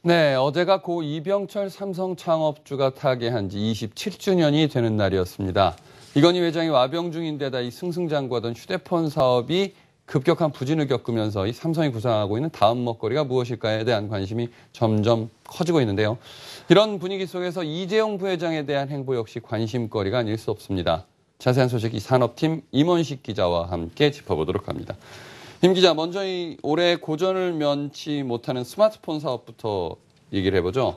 네, 어제가 고 이병철 삼성 창업주가 타계한 지 27주년이 되는 날이었습니다. 이건희 회장이 와병 중인데다 이 승승장구하던 휴대폰 사업이 급격한 부진을 겪으면서 이 삼성이 구상하고 있는 다음 먹거리가 무엇일까에 대한 관심이 점점 커지고 있는데요. 이런 분위기 속에서 이재용 부회장에 대한 행보 역시 관심거리가 아닐 수 없습니다. 자세한 소식 이 산업팀 임원식 기자와 함께 짚어보도록 합니다. 임 기자, 먼저 이 올해 고전을 면치 못하는 스마트폰 사업부터 얘기를 해보죠.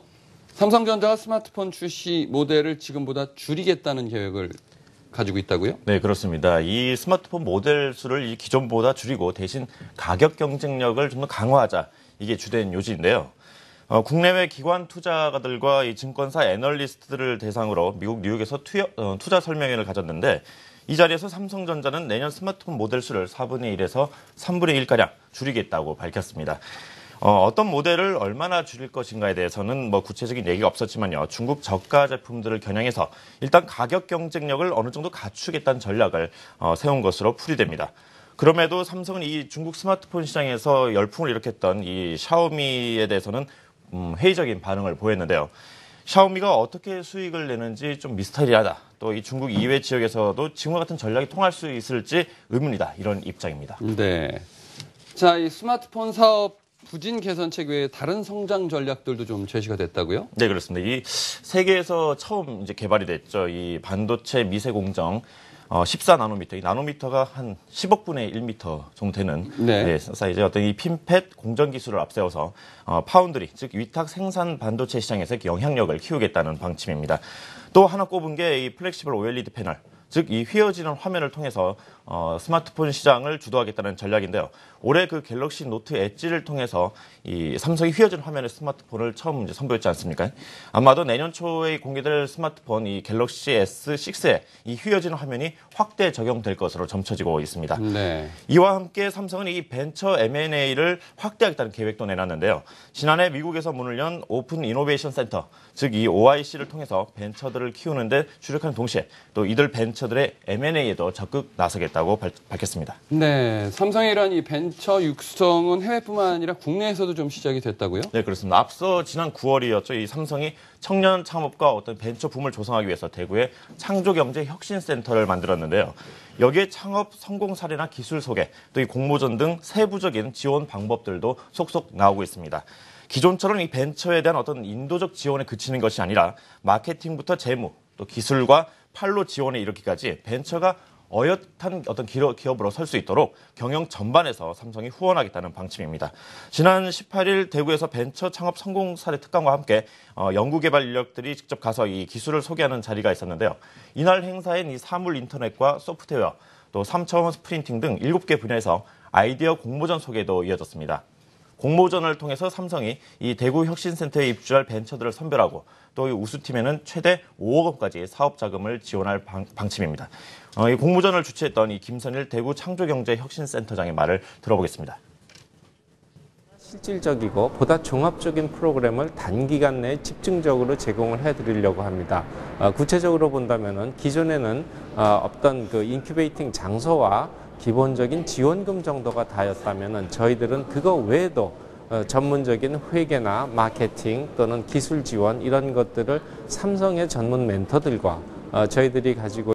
삼성전자가 스마트폰 출시 모델을 지금보다 줄이겠다는 계획을 가지고 있다고요? 네, 그렇습니다. 이 스마트폰 모델 수를 이 기존보다 줄이고 대신 가격 경쟁력을 좀 더 강화하자. 이게 주된 요지인데요. 국내외 기관 투자가들과 이 증권사 애널리스트들을 대상으로 미국 뉴욕에서 투자 설명회를 가졌는데 이 자리에서 삼성전자는 내년 스마트폰 모델 수를 4분의 1에서 3분의 1가량 줄이겠다고 밝혔습니다. 어떤 모델을 얼마나 줄일 것인가에 대해서는 구체적인 얘기가 없었지만요. 중국 저가 제품들을 겨냥해서 일단 가격 경쟁력을 어느 정도 갖추겠다는 전략을 세운 것으로 풀이됩니다. 그럼에도 삼성은 이 중국 스마트폰 시장에서 열풍을 일으켰던 이 샤오미에 대해서는 회의적인 반응을 보였는데요. 샤오미가 어떻게 수익을 내는지 좀 미스터리하다. 또 이 중국 이외 지역에서도 지금과 같은 전략이 통할 수 있을지 의문이다. 이런 입장입니다. 네. 자, 이 스마트폰 사업 부진 개선책 외에 다른 성장 전략들도 좀 제시가 됐다고요? 네, 그렇습니다. 이 세계에서 처음 이제 개발이 됐죠. 이 반도체 미세 공정 14나노미터. 이 나노미터가 한 10억분의 1미터 정도 되는 사이즈의 어떤 이 핀팻 공정 기술을 앞세워서 파운드리, 즉 위탁 생산 반도체 시장에서 영향력을 키우겠다는 방침입니다. 또 하나 꼽은 게 이 플렉시블 OLED 패널. 즉, 이 휘어지는 화면을 통해서 스마트폰 시장을 주도하겠다는 전략인데요. 올해 그 갤럭시 노트 엣지를 통해서 이 삼성이 휘어지는 화면의 스마트폰을 처음 이제 선보였지 않습니까? 아마도 내년 초에 공개될 스마트폰 이 갤럭시 S6에 이 휘어지는 화면이 확대 적용될 것으로 점쳐지고 있습니다. 네. 이와 함께 삼성은 이 벤처 M&A를 확대하겠다는 계획도 내놨는데요. 지난해 미국에서 문을 연 오픈 이노베이션 센터, 즉 이 OIC를 통해서 벤처들을 키우는 데 주력하는 동시에 또 이들 벤처들의 M&A에도 적극 나서겠다고 밝혔습니다. 네, 삼성의 이런 이 벤처 육성은 해외뿐만 아니라 국내에서도 좀 시작이 됐다고요? 네, 그렇습니다. 앞서 지난 9월이었죠. 이 삼성이 청년 창업과 어떤 벤처 붐을 조성하기 위해서 대구에 창조경제혁신센터를 만들었는데요. 여기에 창업 성공 사례나 기술 소개, 또 이 공모전 등 세부적인 지원 방법들도 속속 나오고 있습니다. 기존처럼 이 벤처에 대한 어떤 인도적 지원에 그치는 것이 아니라 마케팅부터 재무, 또 기술과 판로 지원에 이르기까지 벤처가 어엿한 어떤 기업으로 설 수 있도록 경영 전반에서 삼성이 후원하겠다는 방침입니다. 지난 18일 대구에서 벤처 창업 성공 사례 특강과 함께 연구개발 인력들이 직접 가서 이 기술을 소개하는 자리가 있었는데요. 이날 행사엔 이 사물 인터넷과 소프트웨어, 또 3차원 스프린팅 등 7개 분야에서 아이디어 공모전 소개도 이어졌습니다. 공모전을 통해서 삼성이 이 대구 혁신센터에 입주할 벤처들을 선별하고 또 이 우수팀에는 최대 5억 원까지 사업 자금을 지원할 방침입니다. 이 공모전을 주최했던 이 김선일 대구 창조경제혁신센터장의 말을 들어보겠습니다. 실질적이고 보다 종합적인 프로그램을 단기간 내에 집중적으로 제공을 해드리려고 합니다. 구체적으로 본다면은 기존에는 어떤 그 인큐베이팅 장소와 기본적인 지원금 정도가 다였다면은 저희들은 그거 외에도 전문적인 회계나 마케팅 또는 기술 지원 이런 것들을 삼성의 전문 멘토들과 저희들이 가지고